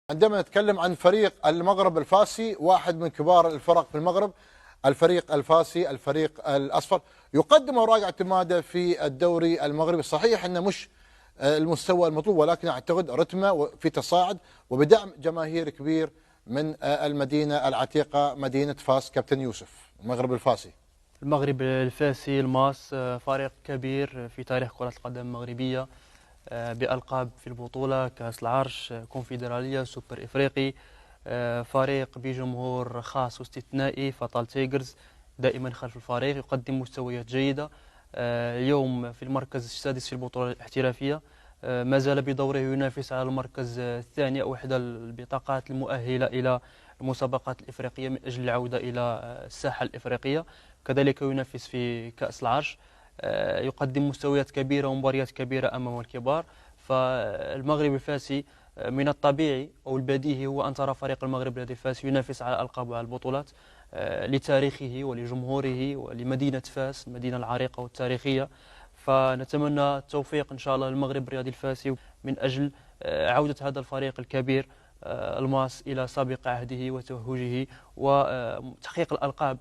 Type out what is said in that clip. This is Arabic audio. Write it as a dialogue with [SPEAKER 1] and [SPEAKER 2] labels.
[SPEAKER 1] عندما نتكلم عن فريق المغرب الفاسي، واحد من كبار الفرق في المغرب، الفريق الفاسي، الفريق الأصفر، يقدم أوراق اعتماده في الدوري المغربي. صحيح أنه مش المستوى المطلوب، ولكن أعتقد رتمه في تصاعد وبدعم جماهير كبير من المدينة العتيقة، مدينة فاس. كابتن يوسف، المغرب الفاسي.
[SPEAKER 2] المغرب الفاسي الماس فريق كبير في تاريخ كرة القدم المغربية، بألقاب في البطولة: كأس العرش، كونفدرالية، سوبر إفريقي. فريق بجمهور خاص واستثنائي، فطال تيجرز دائما خلف الفريق، يقدم مستويات جيدة. اليوم في المركز السادس في البطولة الاحترافية، ما زال بدوره ينافس على المركز الثاني أو إحدى البطاقات المؤهلة إلى المسابقات الإفريقية من أجل العودة إلى الساحة الإفريقية. كذلك ينافس في كأس العرش، يقدم مستويات كبيرة ومباريات كبيرة أمام الكبار. فالمغرب الفاسي من الطبيعي أو البديهي هو أن ترى فريق المغرب الفاسي ينافس على ألقاب البطولات، لتاريخه ولجمهوره ولمدينة فاس، المدينة العريقة والتاريخية. فنتمنى التوفيق إن شاء الله للمغرب الرياضي الفاسي من أجل عودة هذا الفريق الكبير الماس إلى سابق عهده وتوهجه وتحقيق الألقاب.